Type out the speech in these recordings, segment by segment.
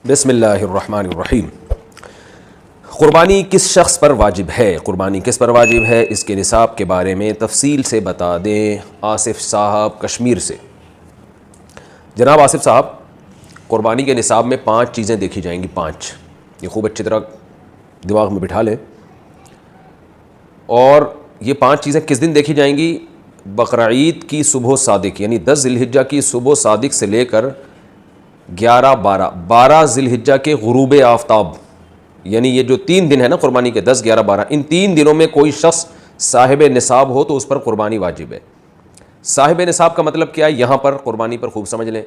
بسم اللہ الرحمن الرحیم۔ قربانی کس شخص پر واجب ہے؟ قربانی کس پر واجب ہے، اس کے نصاب کے بارے میں تفصیل سے بتا دیں آصف صاحب کشمیر سے۔ جناب آصف صاحب، قربانی کے نصاب میں 5 چیزیں دیکھی جائیں گی، 5، یہ خوب اچھی طرح دماغ میں بٹھا لیں۔ اور یہ 5 چیزیں کس دن دیکھی جائیں گی؟ بقرعید کی صبح صادق، یعنی 10 ذی الحجہ کی صبح صادق سے لے کر 12 ذی الحجہ کے غروب آفتاب، یعنی یہ جو 3 دن ہے نا قربانی کے، 10، 11، 12، ان 3 دنوں میں کوئی شخص صاحب نصاب ہو تو اس پر قربانی واجب ہے۔ صاحب نصاب کا مطلب کیا ہے؟ یہاں پر قربانی پر خوب سمجھ لیں،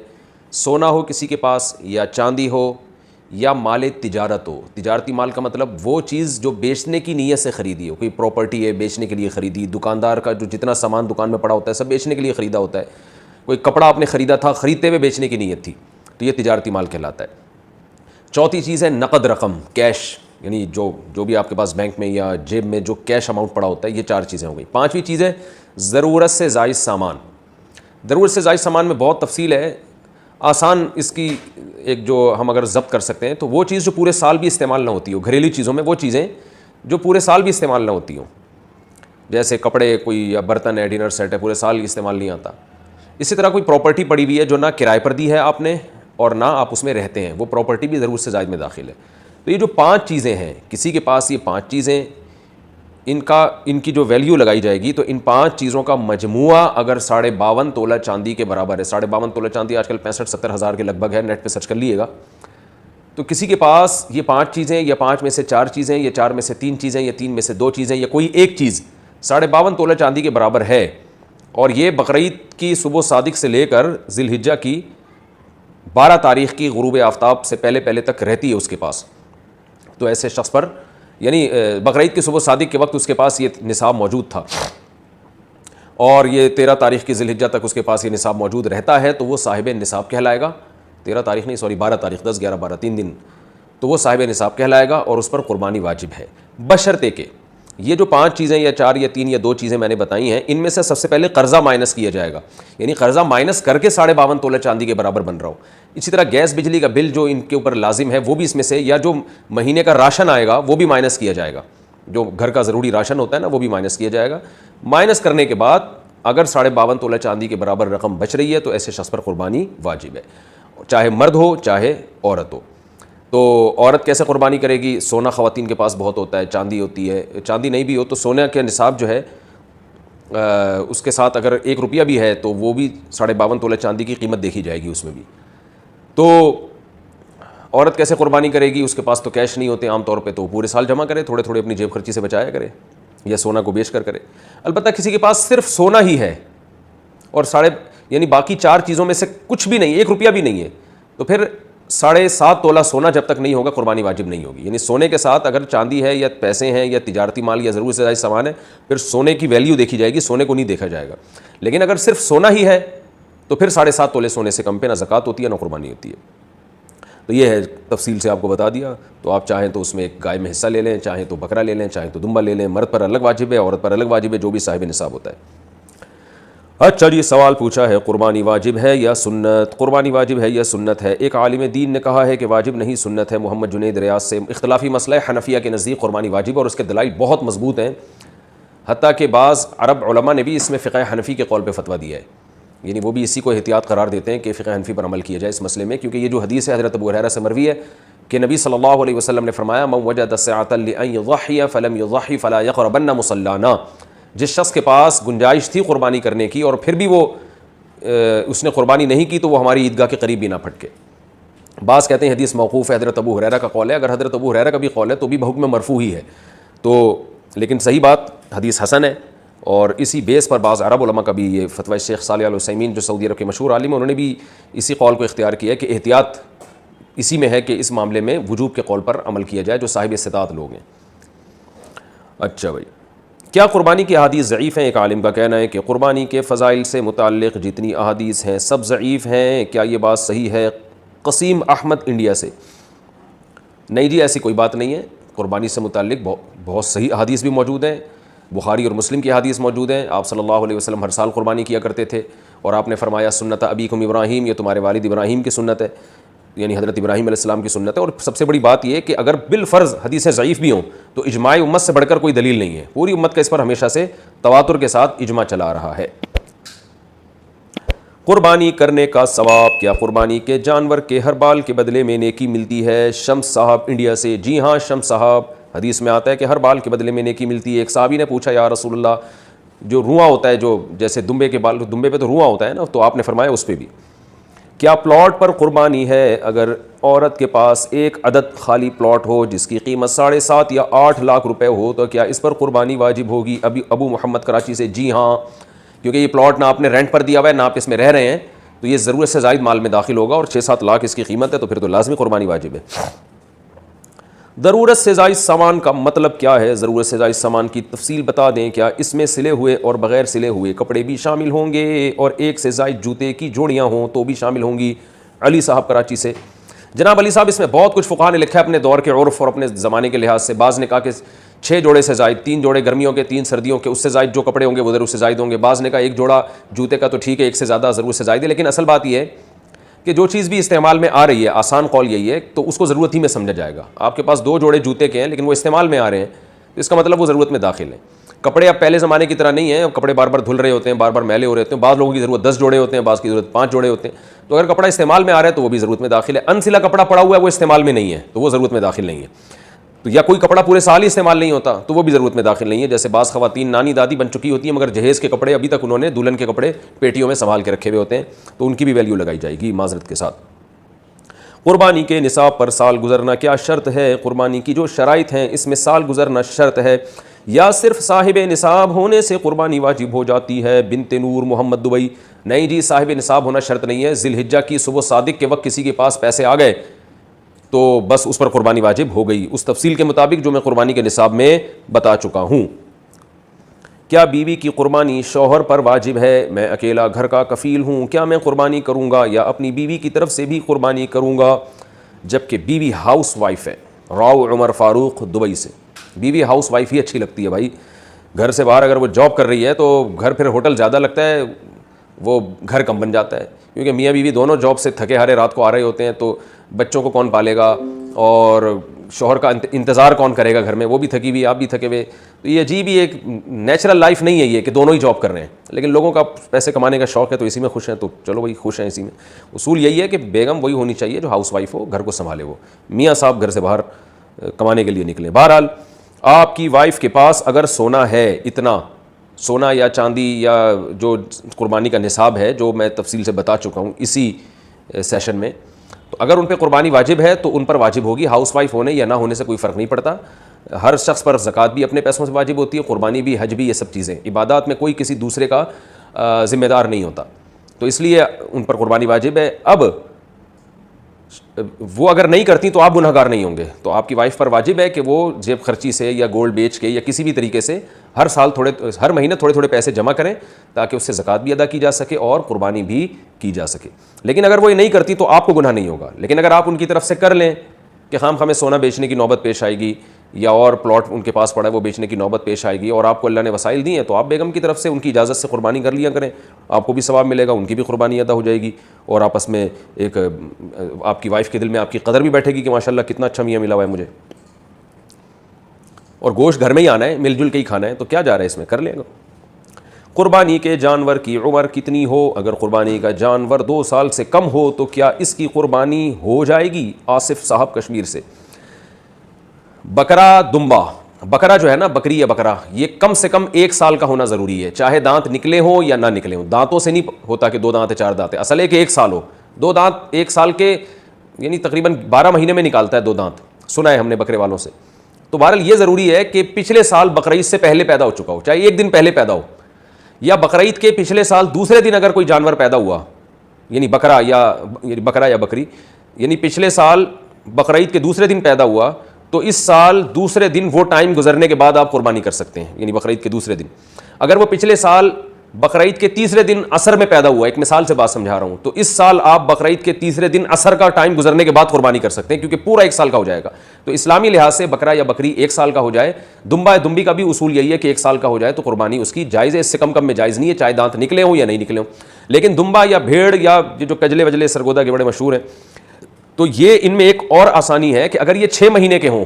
سونا ہو کسی کے پاس، یا چاندی ہو، یا مال تجارت ہو۔ تجارتی مال کا مطلب وہ چیز جو بیچنے کی نیت سے خریدی ہو، کوئی پراپرٹی ہے بیچنے کے لیے خریدی، دکاندار کا جو جتنا سامان دکان میں پڑا ہوتا ہے سب بیچنے کے لیے خریدا ہوتا ہے، کوئی کپڑا آپ نے خریدا تھا، خریدتے ہوئے بیچنے کی نیت تھی، تو یہ تجارتی مال کہلاتا ہے۔ چوتھی چیز ہے نقد رقم، کیش، یعنی جو بھی آپ کے پاس بینک میں یا جیب میں جو کیش اماؤنٹ پڑا ہوتا ہے، یہ 4 چیزیں ہو گئی۔ 5ویں چیز ہے ضرورت سے زائد سامان۔ ضرورت سے زائد سامان میں بہت تفصیل ہے، آسان اس کی ایک جو ہم اگر ضبط کر سکتے ہیں تو وہ چیز جو پورے سال بھی استعمال نہ ہوتی ہو، گھریلو چیزوں میں وہ چیزیں جو پورے سال بھی استعمال نہ ہوتی ہوں، جیسے کپڑے، کوئی یا برتن ہے، ڈنر سیٹ ہے، پورے سال استعمال نہیں آتا۔ اسی طرح کوئی پراپرٹی پڑی ہوئی ہے جو نہ کرائے پر دی ہے آپ نے اور نہ آپ اس میں رہتے ہیں، وہ پراپرٹی بھی ضرورت سے زائد میں داخل ہے۔ تو یہ جو 5 چیزیں ہیں، کسی کے پاس یہ 5 چیزیں، ان کی جو ویلیو لگائی جائے گی تو ان 5 چیزوں کا مجموعہ اگر 52.5 تولہ چاندی کے برابر ہے، 52.5 تولہ چاندی آج کل 65-70 ہزار کے لگ بھگ ہے، نیٹ پہ سرچ کر لیے گا، تو کسی کے پاس یہ 5 چیزیں، یا 5 میں سے 4 چیزیں، یا 4 میں سے 3 چیزیں، یا 3 میں سے 2 چیزیں، یا کوئی ایک چیز 52.5 تولہ چاندی کے برابر ہے، اور یہ بقرعید کی صبح صادق سے لے کر ذی الحجہ کی 12 تاریخ کی غروب آفتاب سے پہلے تک رہتی ہے اس کے پاس، تو ایسے شخص پر، یعنی بقرعید کی صبح صادق کے وقت اس کے پاس یہ نصاب موجود تھا اور یہ 13 تاریخ کی ذی الحجہ تک اس کے پاس یہ نصاب موجود رہتا ہے، تو وہ صاحب نصاب کہلائے گا۔ 13 تاریخ نہیں، 12 تاریخ، 10، 11، 12، 3 دن، تو وہ صاحب نصاب کہلائے گا اور اس پر قربانی واجب ہے، بشرطے کہ یہ جو 5 چیزیں یا 4 یا 3 یا 2 چیزیں میں نے بتائی ہیں، ان میں سے سب سے پہلے قرضہ مائنس کیا جائے گا، یعنی قرضہ مائنس کر کے 52.5 تولہ چاندی کے برابر بن رہا ہو۔ اسی طرح گیس بجلی کا بل جو ان کے اوپر لازم ہے وہ بھی اس میں سے، یا جو مہینے کا راشن آئے گا وہ بھی مائنس کیا جائے گا، جو گھر کا ضروری راشن ہوتا ہے نا وہ بھی مائنس کیا جائے گا۔ مائنس کرنے کے بعد اگر 52.5 تولہ چاندی کے برابر رقم بچ رہی ہے تو ایسے شخص پر قربانی واجب ہے، چاہے مرد ہو چاہے عورت ہو۔ تو عورت کیسے قربانی کرے گی؟ سونا خواتین کے پاس بہت ہوتا ہے، چاندی ہوتی ہے، چاندی نہیں بھی ہو تو سونے کے نصاب جو ہے اس کے ساتھ اگر 1 روپیہ بھی ہے تو وہ بھی 52.5 تولہ چاندی کی قیمت دیکھی جائے گی اس میں بھی۔ تو عورت کیسے قربانی کرے گی؟ اس کے پاس تو کیش نہیں ہوتے عام طور پہ، تو پورے سال جمع کرے، تھوڑے تھوڑے اپنی جیب خرچی سے بچایا کرے، یا سونا کو بیچ کر کرے۔ البتہ کسی کے پاس صرف سونا ہی ہے اور یعنی باقی 4 چیزوں میں سے کچھ بھی نہیں، 1 روپیہ بھی نہیں ہے، تو پھر 7.5 تولہ سونا جب تک نہیں ہوگا قربانی واجب نہیں ہوگی۔ یعنی سونے کے ساتھ اگر چاندی ہے یا پیسے ہیں یا تجارتی مال یا ضرورت سے زائد سامان ہے، پھر سونے کی ویلیو دیکھی جائے گی، سونے کو نہیں دیکھا جائے گا۔ لیکن اگر صرف سونا ہی ہے تو پھر 7.5 تولے سونے سے کم پہ نہ زکوٰۃ ہوتی ہے نہ قربانی ہوتی ہے۔ تو یہ ہے، تفصیل سے آپ کو بتا دیا۔ تو آپ چاہیں تو اس میں ایک گائے میں حصہ لے لیں، چاہیں تو بکرا لے لیں، چاہیں تو دمبا لے لیں، مرد پر الگ واجب ہے، عورت پر الگ واجب ہے، جو بھی صاحب نصاب ہوتا ہے۔ اچھا یہ سوال پوچھا ہے، قربانی واجب ہے یا سنت؟ قربانی واجب ہے یا سنت ہے؟ ایک عالم دین نے کہا ہے کہ واجب نہیں سنت ہے، محمد جنید ریاض سے۔ اختلافی مسئلہ ہے، حنفیہ کے نزدیک قربانی واجب ہے اور اس کے دلائل بہت مضبوط ہیں، حتیٰ کہ بعض عرب علماء نے بھی اس میں فقہ حنفی کے قول پہ فتویٰ دیا ہے، یعنی وہ بھی اسی کو احتیاط قرار دیتے ہیں کہ فقہ حنفی پر عمل کیا جائے اس مسئلے میں، کیونکہ یہ جو حدیث ہے حضرت ابو ہریرہ سے مروی ہے کہ نبی صلی اللہ علیہ وسلم نے فرمایا من وجد سعة لأن يضحي فلم يضحي فلا يقربن مصلانا، جس شخص کے پاس گنجائش تھی قربانی کرنے کی اور پھر بھی وہ اس نے قربانی نہیں کی تو وہ ہماری عیدگاہ کے قریب بھی نہ پھٹکے۔ بعض کہتے ہیں حدیث موقوف ہے، حضرت ابو ہریرہ کا قول ہے، اگر حضرت ابو ہریرہ کا بھی قول ہے تو بھی بحکم مرفوع ہی ہے، تو لیکن صحیح بات حدیث حسن ہے، اور اسی بیس پر بعض عرب علماء کا بھی یہ فتویٰ، شیخ صالح العثیمین جو سعودی عرب کے مشہور عالم ہیں انہوں نے بھی اسی قول کو اختیار کیا ہے کہ احتیاط اسی میں ہے کہ اس معاملے میں وجوب کے قول پر عمل کیا جائے جو صاحب استطاعت لوگ ہیں۔ اچھا بھائی، کیا قربانی کی احادیث ضعیف ہیں؟ ایک عالم کا کہنا ہے کہ قربانی کے فضائل سے متعلق جتنی احادیث ہیں سب ضعیف ہیں، کیا یہ بات صحیح ہے؟ قسیم احمد انڈیا سے۔ نہیں جی، ایسی کوئی بات نہیں ہے، قربانی سے متعلق بہت صحیح احادیث بھی موجود ہیں، بخاری اور مسلم کی حدیث موجود ہیں، آپ صلی اللہ علیہ وسلم ہر سال قربانی کیا کرتے تھے، اور آپ نے فرمایا سنت ابیکم ابراہیم، یہ تمہارے والد ابراہیم کی سنت ہے۔ یعنی حضرت ابراہیم علیہ السلام کی سنت ہے. اور سب سے بڑی بات یہ کہ اگر بالفرض حدیثیں ضعیف بھی ہوں تو اجماع امت سے بڑھ کر کوئی دلیل نہیں ہے. پوری امت کا اس پر ہمیشہ سے تواتر کے ساتھ اجماع چلا رہا ہے. قربانی کرنے کا ثواب. کیا قربانی کے جانور کے ہر بال کے بدلے میں نیکی ملتی ہے؟ شمس صاحب انڈیا سے. جی ہاں شمس صاحب, حدیث میں آتا ہے کہ ہر بال کے بدلے میں نیکی ملتی ہے. ایک صحابی نے پوچھا یا رسول اللہ, جو رواں ہوتا ہے, جو جیسے دمبے کے بال, دمبے پہ تو رواں ہوتا ہے نا, تو آپ نے فرمایا اس پہ بھی. کیا پلاٹ پر قربانی ہے؟ اگر عورت کے پاس ایک عدد خالی پلاٹ ہو جس کی قیمت 7.5 یا 8 لاکھ روپے ہو تو کیا اس پر قربانی واجب ہوگی؟ ابو محمد کراچی سے. جی ہاں, کیونکہ یہ پلاٹ نہ آپ نے رینٹ پر دیا ہوا ہے نہ آپ اس میں رہ رہے ہیں, تو یہ ضرورت سے زائد مال میں داخل ہوگا, اور 6-7 لاکھ اس کی قیمت ہے, تو پھر تو لازمی قربانی واجب ہے. ضرورت سے زائد سامان کا مطلب کیا ہے؟ ضرورت سے زائد سامان کی تفصیل بتا دیں. کیا اس میں سلے ہوئے اور بغیر سلے ہوئے کپڑے بھی شامل ہوں گے؟ اور ایک سے زائد جوتے کی جوڑیاں ہوں تو بھی شامل ہوں گی؟ علی صاحب کراچی سے. جناب علی صاحب, اس میں بہت کچھ فقہا نے لکھا ہے اپنے دور کے عرف اور اپنے زمانے کے لحاظ سے. بعض نے کہا کہ 6 جوڑے سے زائد, 3 جوڑے گرمیوں کے, 3 سردیوں کے, اس سے زائد جو کپڑے ہوں گے وہ ضرورت سے زائد ہوں گے. بعض نے کہا 1 جوڑا جوتے کا تو ٹھیک ہے, 1 سے زیادہ ضرورت سے زائد ہے. لیکن اصل بات یہ ہے کہ جو چیز بھی استعمال میں آ رہی ہے, آسان قول یہی ہے, تو اس کو ضرورت ہی میں سمجھا جائے گا. آپ کے پاس 2 جوڑے جوتے کے ہیں لیکن وہ استعمال میں آ رہے ہیں, تو اس کا مطلب وہ ضرورت میں داخل ہیں. کپڑے اب پہلے زمانے کی طرح نہیں ہیں, اب کپڑے بار بار دھل رہے ہوتے ہیں, بار بار میلے ہو رہے ہوتے ہیں. بعض لوگوں کی ضرورت 10 جوڑے ہوتے ہیں, بعض کی ضرورت 5 جوڑے ہوتے ہیں. تو اگر کپڑا استعمال میں آ رہا ہے تو وہ بھی ضرورت میں داخل ہے. انسلا کپڑا پڑا ہوا ہے وہ استعمال میں نہیں ہے تو وہ ضرورت میں داخل نہیں ہے. تو یا کوئی کپڑا پورے سال ہی استعمال نہیں ہوتا تو وہ بھی ضرورت میں داخل نہیں ہے. جیسے بعض خواتین نانی دادی بن چکی ہوتی ہیں مگر جہیز کے کپڑے ابھی تک انہوں نے دلہن کے کپڑے پیٹیوں میں سنبھال کے رکھے ہوئے ہوتے ہیں, تو ان کی بھی ویلیو لگائی جائے گی معذرت کے ساتھ. قربانی کے نصاب پر سال گزرنا کیا شرط ہے؟ قربانی کی جو شرائط ہیں اس میں سال گزرنا شرط ہے یا صرف صاحب نصاب ہونے سے قربانی واجب ہو جاتی ہے؟ بنت نور محمد دبئی. نہیں جی, صاحب نصاب ہونا شرط نہیں ہے. ذی الحجہ کی صبح صادق کے وقت کسی کے پاس پیسے آ گئے تو بس اس پر قربانی واجب ہو گئی, اس تفصیل کے مطابق جو میں قربانی کے نصاب میں بتا چکا ہوں. کیا بیوی کی قربانی شوہر پر واجب ہے؟ میں اکیلا گھر کا کفیل ہوں, کیا میں قربانی کروں گا یا اپنی بیوی کی طرف سے بھی قربانی کروں گا جبکہ بیوی ہاؤس وائف ہے؟ راؤ عمر فاروق دبئی سے. بیوی ہاؤس وائف ہی اچھی لگتی ہے بھائی, گھر سے باہر اگر وہ جاب کر رہی ہے تو گھر پھر ہوٹل زیادہ لگتا ہے, وہ گھر کم بن جاتا ہے, کیونکہ میاں بیوی دونوں جاب سے تھکے ہارے رات کو آ رہے ہوتے ہیں, تو بچوں کو کون پالے گا اور شوہر کا انتظار کون کرے گا گھر میں, وہ بھی تھکی ہوئی آپ بھی تھکے ہوئے. تو یہ عجیب ہی ایک نیچرل لائف نہیں ہے یہ کہ دونوں ہی جاب کر رہے ہیں, لیکن لوگوں کا پیسے کمانے کا شوق ہے تو اسی میں خوش ہیں, تو چلو وہی خوش ہیں اسی میں. اصول یہی ہے کہ بیگم وہی ہونی چاہیے جو ہاؤس وائف ہو, گھر کو سنبھالے, وہ میاں صاحب گھر سے باہر کمانے کے لیے نکلیں. بہرحال آپ کی وائف کے پاس اگر سونا ہے, اتنا سونا یا چاندی یا جو قربانی کا نصاب ہے جو میں تفصیل سے بتا چکا ہوں اسی سیشن میں, تو اگر ان پہ قربانی واجب ہے تو ان پر واجب ہوگی. ہاؤس وائف ہونے یا نہ ہونے سے کوئی فرق نہیں پڑتا. ہر شخص پر زکوٰۃ بھی اپنے پیسوں سے واجب ہوتی ہے, قربانی بھی, حج بھی, یہ سب چیزیں عبادات میں کوئی کسی دوسرے کا ذمہ دار نہیں ہوتا, تو اس لیے ان پر قربانی واجب ہے. اب وہ اگر نہیں کرتی تو آپ گناہ گار نہیں ہوں گے, تو آپ کی وائف پر واجب ہے کہ وہ جیب خرچی سے یا گولڈ بیچ کے یا کسی بھی طریقے سے ہر مہینے تھوڑے تھوڑے پیسے جمع کریں تاکہ اس سے زکوٰۃ بھی ادا کی جا سکے اور قربانی بھی کی جا سکے. لیکن اگر وہ یہ نہیں کرتی تو آپ کو گناہ نہیں ہوگا. لیکن اگر آپ ان کی طرف سے کر لیں کہ خام ہمیں سونا بیچنے کی نوبت پیش آئے گی یا اور پلاٹ ان کے پاس پڑا ہے وہ بیچنے کی نوبت پیش آئے گی اور آپ کو اللہ نے وسائل دی ہیں, تو آپ بیگم کی طرف سے ان کی اجازت سے قربانی کر لیا کریں, آپ کو بھی ثواب ملے گا, ان کی بھی قربانی ادا ہو جائے گی, اور آپس میں ایک آپ کی وائف کے دل میں آپ کی قدر بھی بیٹھے گی کہ ماشاءاللہ کتنا اچھا میاں ملا ہوا ہے مجھے, اور گوشت گھر میں ہی آنا ہے, مل جل کے ہی کھانا ہے, تو کیا جا رہا ہے اس میں, کر لیں گا. قربانی کے جانور کی عمر کتنی ہو؟ اگر قربانی کا جانور 2 سال سے کم ہو تو کیا اس کی قربانی ہو جائے گی؟ آصف صاحب کشمیر سے. بکرا دمبا, بکرا جو ہے نا, بکری یا بکرا, یہ کم سے کم 1 سال کا ہونا ضروری ہے, چاہے دانت نکلے ہوں یا نہ نکلے ہوں. دانتوں سے نہیں ہوتا کہ 2 دانت ہے 4 دانت ہے, اصل ہے کہ 1 سال ہو. 2 دانت 1 سال کے یعنی تقریباً 12 مہینے میں نکالتا ہے 2 دانت, سنا ہے ہم نے بکرے والوں سے. تو بہرحال یہ ضروری ہے کہ پچھلے سال بقرعید سے پہلے پیدا ہو چکا ہو, چاہے 1 دن پہلے پیدا ہو, یا بقرعید کے پچھلے سال دوسرے دن اگر کوئی جانور پیدا ہوا, یعنی بکرا یا بکری, یعنی پچھلے سال بقرعید کے دوسرے دن پیدا ہوا تو اس سال دوسرے دن وہ ٹائم گزرنے کے بعد آپ قربانی کر سکتے ہیں, یعنی بقرعید کے دوسرے دن. اگر وہ پچھلے سال بقرعید کے تیسرے دن عصر میں پیدا ہوا, ایک مثال سے بات سمجھا رہا ہوں, تو اس سال آپ بقرعید کے تیسرے دن عصر کا ٹائم گزرنے کے بعد قربانی کر سکتے ہیں, کیونکہ پورا 1 سال کا ہو جائے گا. تو اسلامی لحاظ سے بکرا یا بکری 1 سال کا ہو جائے. دمبی کا بھی اصول یہی ہے کہ 1 سال کا ہو جائے تو قربانی اس کی جائز ہے, اس سے کم میں جائز نہیں ہے, چاہے دانت نکلے ہوں یا نہیں نکلے ہوں. لیکن دمبا یا بھیڑ یا جو کجلے وجلے سرگودا کے بڑے مشہور ہیں, تو یہ ان میں ایک اور آسانی ہے کہ اگر یہ 6 مہینے کے ہوں،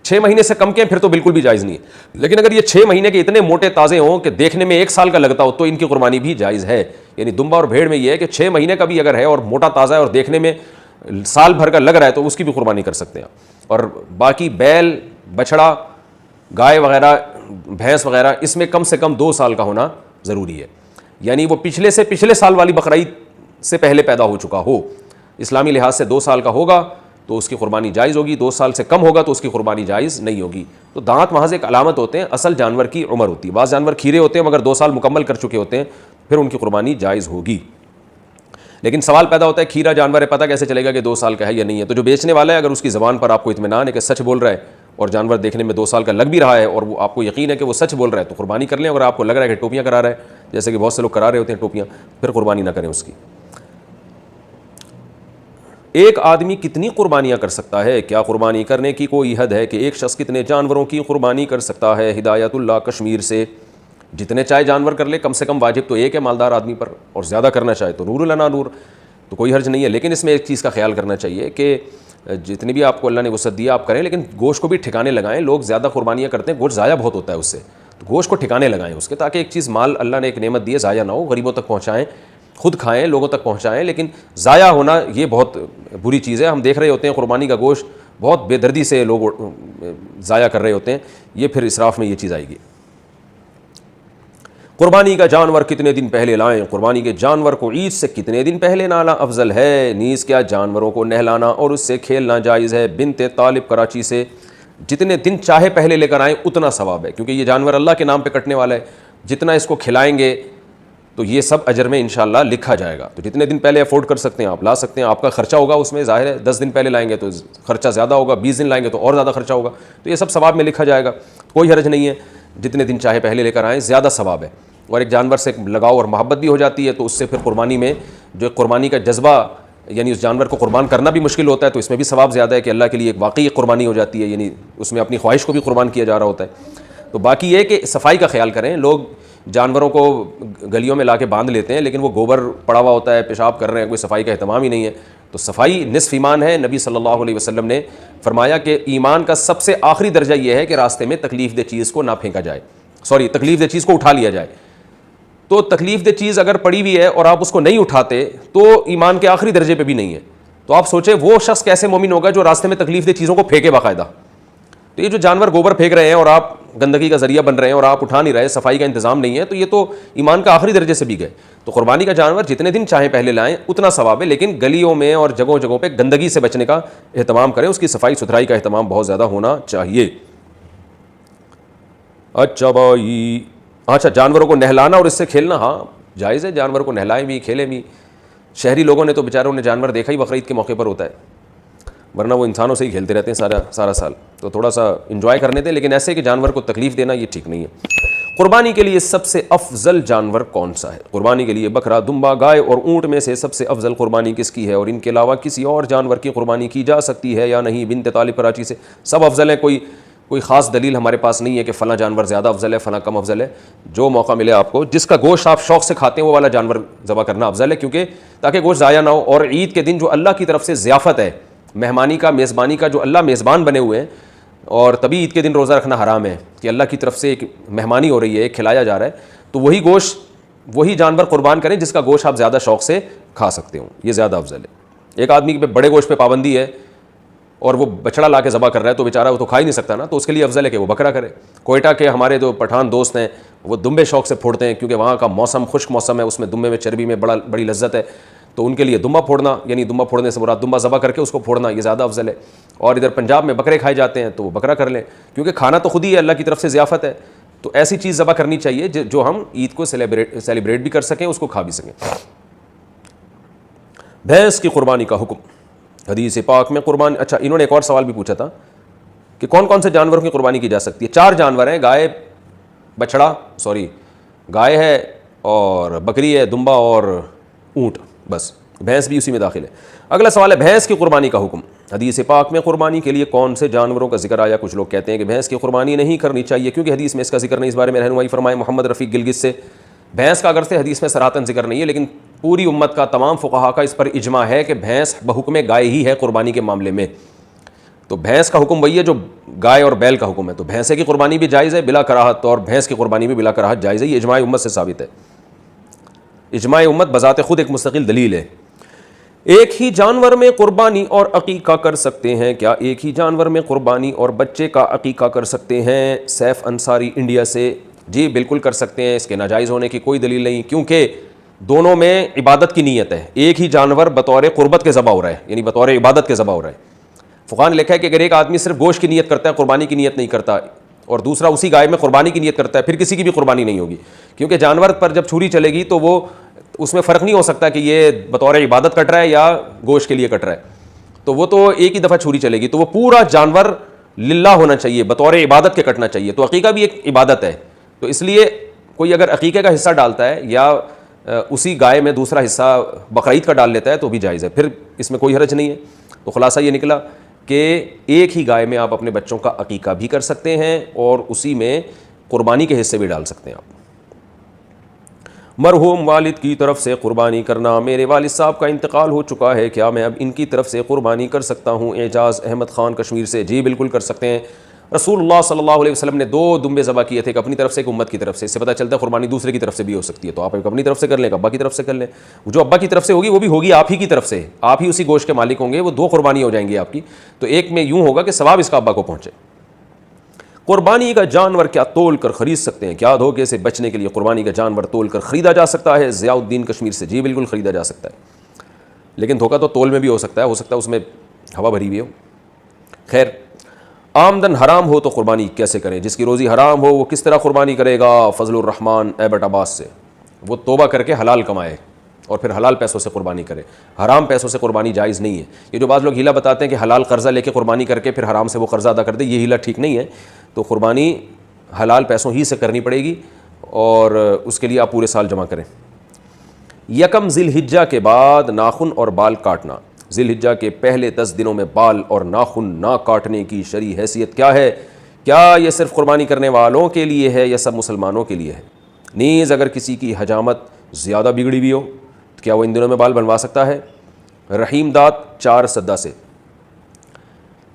6 مہینے سے کم کے ہیں پھر تو بالکل بھی جائز نہیں ہے، لیکن اگر یہ 6 مہینے کے اتنے موٹے تازے ہوں کہ دیکھنے میں 1 سال کا لگتا ہو تو ان کی قربانی بھی جائز ہے. یعنی دمبا اور بھیڑ میں یہ ہے کہ 6 مہینے کا بھی اگر ہے اور موٹا تازہ ہے اور دیکھنے میں سال بھر کا لگ رہا ہے تو اس کی بھی قربانی کر سکتے ہیں. اور باقی بیل، بچڑا، گائے وغیرہ، بھینس وغیرہ، اس میں کم سے کم 2 سال کا ہونا ضروری ہے. یعنی وہ پچھلے سال والی بقرعید سے پہلے پیدا ہو چکا ہو، اسلامی لحاظ سے 2 سال کا ہوگا تو اس کی قربانی جائز ہوگی، 2 سال سے کم ہوگا تو اس کی قربانی جائز نہیں ہوگی. تو دانت محض ایک علامت ہوتے ہیں، اصل جانور کی عمر ہوتی ہے. بعض جانور کھیرے ہوتے ہیں مگر 2 سال مکمل کر چکے ہوتے ہیں، پھر ان کی قربانی جائز ہوگی. لیکن سوال پیدا ہوتا ہے کھیرا جانور ہے، پتہ کیسے چلے گا کہ 2 سال کا ہے یا نہیں ہے؟ تو جو بیچنے والا ہے اگر اس کی زبان پر آپ کو اطمینان ہے کہ سچ بول رہا ہے اور جانور دیکھنے میں 2 سال کا لگ بھی رہا ہے اور وہ آپ کو یقین ہے کہ وہ سچ بول رہا ہے تو قربانی کر لیں. اگر آپ کو لگ رہا ہے کہ ٹوپیاں کرا رہا ہے، جیسے کہ بہت سے لوگ کرا رہے ہوتے ہیں ٹوپیاں، پھر قربانی نہ کریں اس کی. ایک آدمی کتنی قربانیاں کر سکتا ہے؟ کیا قربانی کرنے کی کوئی حد ہے کہ ایک شخص کتنے جانوروں کی قربانی کر سکتا ہے؟ ہدایت اللہ کشمیر سے. جتنے چاہے جانور کر لے، کم سے کم واجب تو ایک ہے مالدار آدمی پر، اور زیادہ کرنا چاہے تو نور لنا نور، تو کوئی حرج نہیں ہے. لیکن اس میں ایک چیز کا خیال کرنا چاہیے کہ جتنی بھی آپ کو اللہ نے وسعت دیا آپ کریں، لیکن گوشت کو بھی ٹھکانے لگائیں. لوگ زیادہ قربانیاں کرتے ہیں، گوشت ضائع بہت ہوتا ہے اس سے، تو گوشت کو ٹھکانے لگائیں اس کے، تاکہ ایک چیز مال اللہ نے ایک نعمت دی ہے ضائع نہ ہو. غریبوں تک پہنچائیں، خود کھائیں، لوگوں تک پہنچائیں، لیکن ضائع ہونا یہ بہت بری چیز ہے. ہم دیکھ رہے ہوتے ہیں قربانی کا گوشت بہت بے دردی سے لوگ ضائع کر رہے ہوتے ہیں، یہ پھر اسراف میں یہ چیز آئے گی. قربانی کا جانور کتنے دن پہلے لائیں؟ قربانی کے جانور کو عید سے کتنے دن پہلے لانا افضل ہے؟ نیز کیا جانوروں کو نہلانا اور اس سے کھیلنا جائز ہے؟ بنت طالب کراچی سے. جتنے دن چاہے پہلے لے کر آئیں اتنا ثواب ہے، کیونکہ یہ جانور اللہ کے نام پہ کٹنے والا ہے. جتنا اس کو کھلائیں گے تو یہ سب اجر میں انشاءاللہ لکھا جائے گا. تو جتنے دن پہلے افورڈ کر سکتے ہیں آپ لا سکتے ہیں. آپ کا خرچہ ہوگا اس میں، ظاہر ہے 10 دن پہلے لائیں گے تو خرچہ زیادہ ہوگا، 20 دن لائیں گے تو اور زیادہ خرچہ ہوگا، تو یہ سب ثواب میں لکھا جائے گا. کوئی حرج نہیں ہے، جتنے دن چاہے پہلے لے کر آئیں، زیادہ ثواب ہے. اور ایک جانور سے لگاؤ اور محبت بھی ہو جاتی ہے، تو اس سے پھر قربانی میں جو قربانی کا جذبہ، یعنی اس جانور کو قربان کرنا بھی مشکل ہوتا ہے، تو اس میں بھی ثواب زیادہ ہے کہ اللہ کے لیے ایک واقعی قربانی ہو جاتی ہے، یعنی اس میں اپنی خواہش کو بھی قربان کیا جا رہا ہوتا ہے. تو باقی یہ کہ صفائی کا خیال کریں. لوگ جانوروں کو گلیوں میں لا کے باندھ لیتے ہیں لیکن وہ گوبر پڑا ہوا ہوتا ہے، پیشاب کر رہے ہیں، کوئی صفائی کا اہتمام ہی نہیں ہے. تو صفائی نصف ایمان ہے. نبی صلی اللہ علیہ وسلم نے فرمایا کہ ایمان کا سب سے آخری درجہ یہ ہے کہ راستے میں تکلیف دہ چیز کو نہ پھینکا جائے، تکلیف دہ چیز کو اٹھا لیا جائے. تو تکلیف دہ چیز اگر پڑی ہوئی ہے اور آپ اس کو نہیں اٹھاتے تو ایمان کے آخری درجے پہ بھی نہیں ہے. تو آپ سوچیں وہ شخص کیسے مومن ہوگا جو راستے میں تکلیف دہ چیزوں کو پھینکے باقاعدہ. تو یہ جو جانور گوبر پھینک رہے ہیں اور آپ گندگی کا ذریعہ بن رہے ہیں اور آپ اٹھا نہیں رہے، صفائی کا انتظام نہیں ہے، تو یہ تو ایمان کا آخری درجے سے بھی گئے. تو قربانی کا جانور جتنے دن چاہیں پہلے لائیں اتنا ثواب ہے، لیکن گلیوں میں اور جگہوں جگہوں پہ گندگی سے بچنے کا اہتمام کریں، اس کی صفائی ستھرائی کا اہتمام بہت زیادہ ہونا چاہیے. اچھا بھائی، اچھا جانوروں کو نہلانا اور اس سے کھیلنا، ہاں جائز ہے، جانور کو نہلائیں بھی کھیلیں بھی. شہری لوگوں نے تو بیچاروں نے جانور دیکھا ہی بقرعید کے موقع پر ہوتا ہے، ورنہ وہ انسانوں سے ہی کھیلتے رہتے ہیں سارا سال. تو تھوڑا سا انجوائے کرنے دیں، لیکن ایسے کہ جانور کو تکلیف دینا یہ ٹھیک نہیں ہے. قربانی کے لیے سب سے افضل جانور کون سا ہے؟ قربانی کے لیے بکرا، دمبا، گائے اور اونٹ میں سے سب سے افضل قربانی کس کی ہے؟ اور ان کے علاوہ کسی اور جانور کی قربانی کی جا سکتی ہے یا نہیں؟ بنت طالب کراچی سے. سب افضل ہے، کوئی خاص دلیل ہمارے پاس نہیں ہے کہ فلاں جانور زیادہ افضل ہے فلاں کم افضل ہے. جو موقع ملے آپ کو، جس کا گوشت آپ شوق سے کھاتے ہیں وہ والا جانور ذبح کرنا افضل ہے، کیونکہ تاکہ گوشت ضائع نہ ہو. اور عید کے دن جو اللہ کی طرف سے ضیافت ہے، مہمانی کا، میزبانی کا، جو اللہ میزبان بنے ہوئے ہیں، اور تبھی عید کے دن روزہ رکھنا حرام ہے کہ اللہ کی طرف سے ایک مہمانی ہو رہی ہے، ایک کھلایا جا رہا ہے، تو وہی گوشت، وہی جانور قربان کریں جس کا گوشت آپ زیادہ شوق سے کھا سکتے ہوں، یہ زیادہ افضل ہے. ایک آدمی پہ بڑے گوشت پہ پابندی ہے اور وہ بچڑا لا کے ذبح کر رہا ہے تو بیچارہ وہ تو کھا ہی نہیں سکتا نا، تو اس کے لیے افضل ہے کہ وہ بکرا کرے. کوئٹہ کے ہمارے جو پٹھان دوست ہیں وہ دمبے شوق سے پھوڑتے ہیں، کیونکہ وہاں کا موسم خشک موسم ہے، اس میں دمبے میں چربی میں بڑی لذت ہے، تو ان کے لیے دمبا پھوڑنا، یعنی دمبا پھوڑنے سے مراد دمبا ذبح کر کے اس کو پھوڑنا، یہ زیادہ افضل ہے. اور ادھر پنجاب میں بکرے کھائے جاتے ہیں تو وہ بکرا کر لیں، کیونکہ کھانا تو خود ہی ہے، اللہ کی طرف سے ضیافت ہے. تو ایسی چیز ذبح کرنی چاہیے جو ہم عید کو سیلیبریٹ بھی کر سکیں، اس کو کھا بھی سکیں. بھینس کی قربانی کا حکم. حدیث پاک میں قربانی، اچھا انہوں نے ایک اور سوال بھی پوچھا تھا کہ کون کون سے جانوروں کی قربانی کی جا سکتی ہے. 4 جانور ہیں، گائے ہے اور بکری ہے، دمبا اور اونٹ، بس بھینس بھی اسی میں داخل ہے. اگلا سوال ہے بھینس کی قربانی کا حکم. حدیث پاک میں قربانی کے لیے کون سے جانوروں کا ذکر آیا؟ کچھ لوگ کہتے ہیں کہ بھینس کی قربانی نہیں کرنی چاہیے کیونکہ حدیث میں اس کا ذکر نہیں. اس بارے میں رہنمائی فرمائے محمد رفیق گلگت سے. بھینس کا اگر سے حدیث میں صراحتاً ذکر نہیں ہے، لیکن پوری امت کا, تمام فقہا کا اس پر اجماع ہے کہ بھینس بحکم گائے ہی ہے قربانی کے معاملے میں. تو بھینس کا حکم وہی ہے جو گائے اور بیل کا حکم ہے, تو بھینسے کی قربانی بھی جائز ہے بلا کراہت, اور بھینس کی قربانی بھی بلا کراہت جائز ہے. یہ اجماع امت سے ثابت ہے. اجماع امت بذات خود ایک مستقل دلیل ہے. ایک ہی جانور میں قربانی اور عقیقہ کر سکتے ہیں کیا؟ ایک ہی جانور میں قربانی اور بچے کا عقیقہ کر سکتے ہیں؟ سیف انصاری انڈیا سے. جی بالکل کر سکتے ہیں, اس کے ناجائز ہونے کی کوئی دلیل نہیں, کیونکہ دونوں میں عبادت کی نیت ہے. ایک ہی جانور بطور قربت کے ذبح ہو رہا ہے, یعنی بطور عبادت کے ذبح ہو رہا ہے. فقہاء نے لکھا ہے کہ اگر ایک آدمی صرف گوشت کی نیت کرتا ہے, قربانی کی نیت نہیں کرتا, اور دوسرا اسی گائے میں قربانی کی نیت کرتا ہے, پھر کسی کی بھی قربانی نہیں ہوگی, کیونکہ جانور پر جب چھری چلے گی تو وہ اس میں فرق نہیں ہو سکتا کہ یہ بطور عبادت کٹ رہا ہے یا گوشت کے لیے کٹ رہا ہے. تو وہ تو ایک ہی دفعہ چھری چلے گی, تو وہ پورا جانور للہ ہونا چاہیے, بطور عبادت کے کٹنا چاہیے. تو عقیقہ بھی ایک عبادت ہے, تو اس لیے کوئی اگر عقیقے کا حصہ ڈالتا ہے یا اسی گائے میں دوسرا حصہ بقرعید کا ڈال لیتا ہے تو بھی جائز ہے, پھر اس میں کوئی حرج نہیں ہے. تو خلاصہ یہ نکلا کہ ایک ہی گائے میں آپ اپنے بچوں کا عقیقہ بھی کر سکتے ہیں اور اسی میں قربانی کے حصے بھی ڈال سکتے ہیں آپ. مرحوم والد کی طرف سے قربانی کرنا. میرے والد صاحب کا انتقال ہو چکا ہے, کیا میں اب ان کی طرف سے قربانی کر سکتا ہوں؟ اعجاز احمد خان کشمیر سے. جی بالکل کر سکتے ہیں. رسول اللہ صلی اللہ علیہ وسلم نے 2 دمبے ذبح کیے تھے, ایک اپنی طرف سے ایک امت کی طرف سے. اس سے پتہ چلتا ہے قربانی دوسرے کی طرف سے بھی ہو سکتی ہے. تو آپ ایک اپنی طرف سے کر لیں, ایک ابا کی طرف سے کر لیں. جو ابا کی طرف سے ہوگی وہ بھی ہوگی آپ ہی کی طرف سے, آپ ہی اسی گوشت کے مالک ہوں گے, وہ 2 قربانی ہو جائیں گی آپ کی. تو ایک میں یوں ہوگا کہ ثواب اس کا ابا کو پہنچے. قربانی کا جانور کیا تول کر خرید سکتے ہیں؟ کیا دھوکے سے بچنے کے لیے قربانی کا جانور تول کر خریدا جا سکتا ہے؟ ضیاء الدین کشمیر سے. جی بالکل خریدا جا سکتا ہے, لیکن دھوکہ تو تول میں بھی ہو سکتا ہے اس میں ہوا بھری ہوئی ہو. خیر, آمدن حرام ہو تو قربانی کیسے کریں؟ جس کی روزی حرام ہو وہ کس طرح قربانی کرے گا؟ فضل الرحمان ایبٹ عباس سے. وہ توبہ کر کے حلال کمائے اور پھر حلال پیسوں سے قربانی کرے. حرام پیسوں سے قربانی جائز نہیں ہے. یہ جو بعض لوگ ہیلا بتاتے ہیں کہ حلال قرضہ لے کے قربانی کر کے پھر حرام سے وہ قرضہ ادا کر دے, یہ ہیلا ٹھیک نہیں ہے. تو قربانی حلال پیسوں ہی سے کرنی پڑے گی, اور اس کے لیے آپ پورے سال جمع کریں. یکم ذی الحجہ کے بعد ناخن اور بال کاٹنا. ذی الحجہ کے پہلے 10 دنوں میں بال اور ناخن نہ کاٹنے کی شرعی حیثیت کیا ہے؟ کیا یہ صرف قربانی کرنے والوں کے لیے ہے یا سب مسلمانوں کے لیے ہے؟ نیز اگر کسی کی حجامت زیادہ بگڑی ہوئی ہو تو کیا وہ ان دنوں میں بال بنوا سکتا ہے؟ رحیم داد 4 سدہ سے.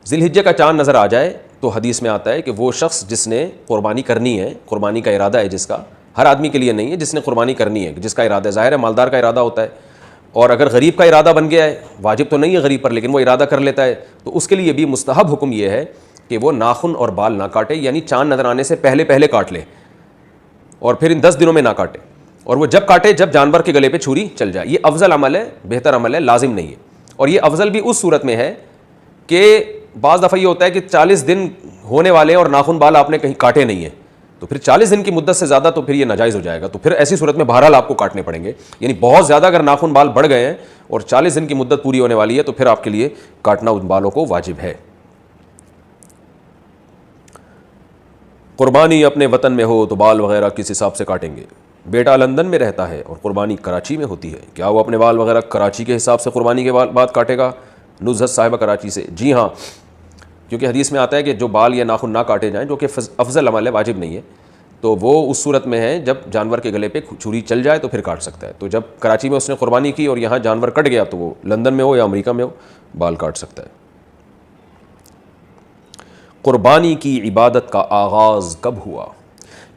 ذی الحجہ کا چاند نظر آ جائے تو حدیث میں آتا ہے کہ وہ شخص جس نے قربانی کرنی ہے, قربانی کا ارادہ ہے جس کا, ہر آدمی کے لیے نہیں ہے, جس نے قربانی کرنی ہے جس کا ارادہ ہے, ظاہر ہے مالدار کا ارادہ ہوتا ہے, اور اگر غریب کا ارادہ بن گیا ہے, واجب تو نہیں ہے غریب پر لیکن وہ ارادہ کر لیتا ہے, تو اس کے لیے بھی مستحب حکم یہ ہے کہ وہ ناخن اور بال نہ کاٹے, یعنی چاند نظر آنے سے پہلے کاٹ لے اور پھر ان 10 دنوں میں نہ کاٹے, اور وہ جب کاٹے جب جانور کے گلے پہ چھری چل جائے. یہ افضل عمل ہے, بہتر عمل ہے, لازم نہیں ہے. اور یہ افضل بھی اس صورت میں ہے کہ بعض دفعہ یہ ہوتا ہے کہ 40 دن ہونے والے اور ناخن بال آپ نے کہیں کاٹے نہیں ہیں, تو پھر 40 دن کی مدت سے زیادہ تو پھر یہ ناجائز ہو جائے گا. تو پھر ایسی صورت میں بہرحال آپ کو کاٹنے پڑیں گے, یعنی بہت زیادہ اگر ناخن بال بڑھ گئے ہیں اور 40 دن کی مدت پوری ہونے والی ہے تو پھر آپ کے لیے کاٹنا ان بالوں کو واجب ہے. قربانی اپنے وطن میں ہو تو بال وغیرہ کس حساب سے کاٹیں گے؟ بیٹا لندن میں رہتا ہے اور قربانی کراچی میں ہوتی ہے, کیا وہ اپنے بال وغیرہ کراچی کے حساب سے قربانی کے بعد کاٹے گا؟ نزہت صاحبہ کراچی سے. جی ہاں, کیونکہ حدیث میں آتا ہے کہ جو بال یا ناخن نہ کاٹے جائیں, جو کہ افضل عمل ہے, واجب نہیں ہے, تو وہ اس صورت میں ہے جب جانور کے گلے پہ چھری چل جائے تو پھر کاٹ سکتا ہے. تو جب کراچی میں اس نے قربانی کی اور یہاں جانور کٹ گیا تو وہ لندن میں ہو یا امریکہ میں ہو بال کاٹ سکتا ہے. قربانی کی عبادت کا آغاز کب ہوا؟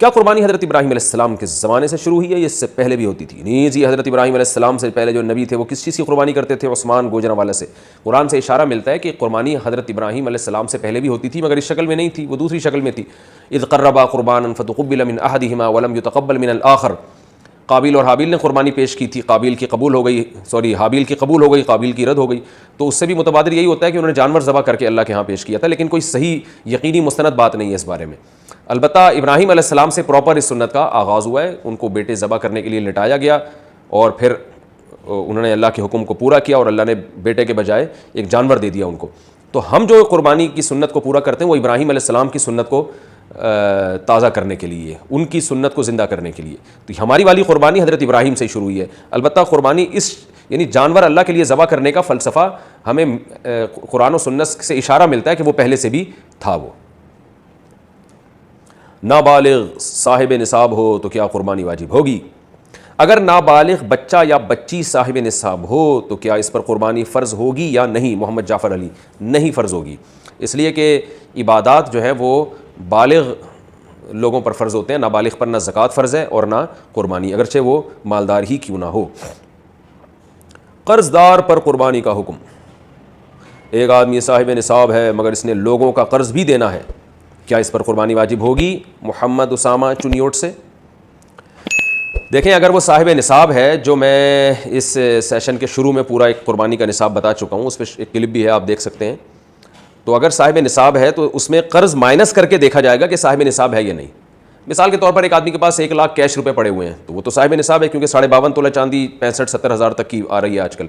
کیا قربانی حضرت ابراہیم علیہ السلام کے زمانے سے شروع ہوئی ہے یا اس سے پہلے بھی ہوتی تھی؟ نہیں جی, حضرت ابراہیم علیہ السلام سے پہلے جو نبی تھے وہ کس چیز کی قربانی کرتے تھے؟ عثمان گوجرانوالہ سے. قرآن سے اشارہ ملتا ہے کہ قربانی حضرت ابراہیم علیہ السلام سے پہلے بھی ہوتی تھی, مگر اس شکل میں نہیں تھی, وہ دوسری شکل میں تھی. اذ قربا قربانا فتقبل من احدهما ولم يتقبل من الاخر. قابیل اور حابیل نے قربانی پیش کی تھی, حابیل کی قبول ہو گئی, قابیل کی رد ہو گئی. تو اس سے بھی متبادر یہی ہوتا ہے کہ انہوں نے جانور ذبح کر کے اللہ کے ہاں پیش کیا تھا, لیکن کوئی صحیح یقینی مستند بات نہیں ہے اس بارے میں. البتہ ابراہیم علیہ السلام سے پراپر اس سنت کا آغاز ہوا ہے, ان کو بیٹے ذبح کرنے کے لیے لٹایا گیا اور پھر انہوں نے اللہ کے حکم کو پورا کیا اور اللہ نے بیٹے کے بجائے ایک جانور دے دیا ان کو. تو ہم جو قربانی کی سنت کو پورا کرتے ہیں وہ ابراہیم علیہ السلام کی سنت کو تازہ کرنے کے لیے, ان کی سنت کو زندہ کرنے کے لیے. تو ہماری والی قربانی حضرت ابراہیم سے شروع ہوئی ہے. البتہ قربانی یعنی جانور اللہ کے لیے ذبح کرنے کا فلسفہ ہمیں قرآن و سنت سے اشارہ ملتا ہے کہ وہ پہلے سے بھی تھا. وہ نابالغ صاحب نصاب ہو تو کیا قربانی واجب ہوگی؟ اگر نابالغ بچہ یا بچی صاحب نصاب ہو تو کیا اس پر قربانی فرض ہوگی یا نہیں؟ محمد جعفر علی، نہیں فرض ہوگی، اس لیے کہ عبادات جو ہے وہ بالغ لوگوں پر فرض ہوتے ہیں، نابالغ پر نہ زکوٰۃ فرض ہے اور نہ قربانی، اگرچہ وہ مالدار ہی کیوں نہ ہو۔ قرض دار پر قربانی کا حکم، ایک آدمی صاحب نصاب ہے مگر اس نے لوگوں کا قرض بھی دینا ہے، کیا اس پر قربانی واجب ہوگی؟ محمد اسامہ چنیوٹ سے۔ دیکھیں اگر وہ صاحب نصاب ہے، جو میں اس سیشن کے شروع میں پورا ایک قربانی کا نصاب بتا چکا ہوں، اس پہ ایک کلپ بھی ہے آپ دیکھ سکتے ہیں، تو اگر صاحب نصاب ہے تو اس میں قرض مائنس کر کے دیکھا جائے گا کہ صاحب نصاب ہے یا نہیں۔ مثال کے طور پر ایک آدمی کے پاس 1 لاکھ کیش روپے پڑے ہوئے ہیں تو وہ تو صاحب نصاب ہے، کیونکہ 52.5 تولہ چاندی 65-70 ہزار تک کی آ رہی ہے آج کل،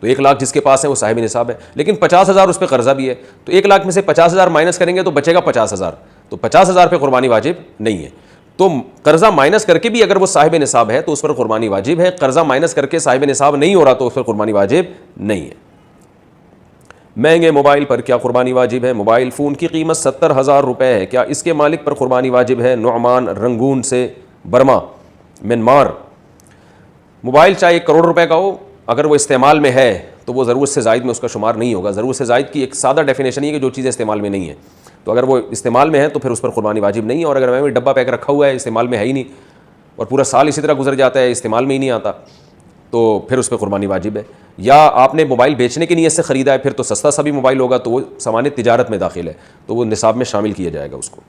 تو 1 لاکھ جس کے پاس ہے وہ صاحب نصاب ہے، لیکن 50,000 اس پہ قرضہ بھی ہے، تو 1 لاکھ میں سے 50,000 مائنس کریں گے تو بچے گا 50,000، تو 50,000 پہ قربانی واجب نہیں ہے۔ تو قرضہ مائنس کر کے بھی اگر وہ صاحب نصاب ہے تو اس پر قربانی واجب ہے، قرضہ مائنس کر کے صاحب نصاب نہیں ہو رہا تو اس پر قربانی واجب نہیں ہے۔ مہنگے موبائل پر کیا قربانی واجب ہے؟ موبائل فون کی قیمت 70,000 روپے ہے، کیا اس کے مالک پر قربانی واجب ہے؟ نعمان رنگون سے برما منمار۔ موبائل چاہے 1 کروڑ روپے کا ہو، اگر وہ استعمال میں ہے تو وہ ضرورت سے زائد میں اس کا شمار نہیں ہوگا۔ ضرورت سے زائد کی ایک سادہ ڈیفینیشن یہ ہے کہ جو چیزیں استعمال میں نہیں ہیں، تو اگر وہ استعمال میں ہے تو پھر اس پر قربانی واجب نہیں ہے، اور اگر میں ڈبہ پیک رکھا ہوا ہے استعمال میں ہے ہی نہیں اور پورا سال اسی طرح گزر جاتا ہے استعمال میں ہی نہیں آتا تو پھر اس پہ قربانی واجب ہے۔ یا آپ نے موبائل بیچنے کی نیت سے خریدا ہے، پھر تو سستا سا بھی موبائل ہوگا تو وہ سامان تجارت میں داخل ہے تو وہ نصاب میں شامل کیا جائے گا اس کو۔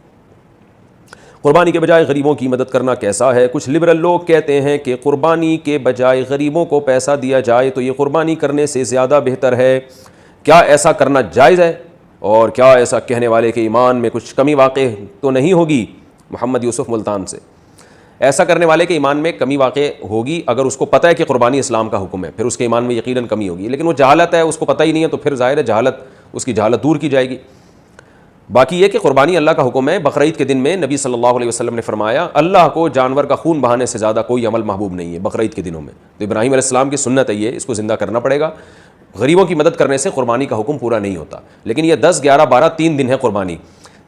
قربانی کے بجائے غریبوں کی مدد کرنا کیسا ہے؟ کچھ لبرل لوگ کہتے ہیں کہ قربانی کے بجائے غریبوں کو پیسہ دیا جائے تو یہ قربانی کرنے سے زیادہ بہتر ہے، کیا ایسا کرنا جائز ہے؟ اور کیا ایسا کہنے والے کے ایمان میں کچھ کمی واقع تو نہیں ہوگی؟ محمد یوسف ملتان سے۔ ایسا کرنے والے کے ایمان میں کمی واقع ہوگی اگر اس کو پتہ ہے کہ قربانی اسلام کا حکم ہے، پھر اس کے ایمان میں یقیناً کمی ہوگی، لیکن وہ جہالت ہے، اس کو پتہ ہی نہیں ہے تو پھر ظاہر ہے جہالت، اس کی جہالت دور کی جائے گی۔ باقی یہ کہ قربانی اللہ کا حکم ہے۔ بقرعید کے دن میں نبی صلی اللہ علیہ وسلم نے فرمایا اللہ کو جانور کا خون بہانے سے زیادہ کوئی عمل محبوب نہیں ہے بقرعید کے دنوں میں، تو ابراہیم علیہ السلام کی سنت ہے یہ، اس کو زندہ کرنا پڑے گا۔ غریبوں کی مدد کرنے سے قربانی کا حکم پورا نہیں ہوتا، لیکن یہ 10، 11، 12، 3 دن ہے قربانی،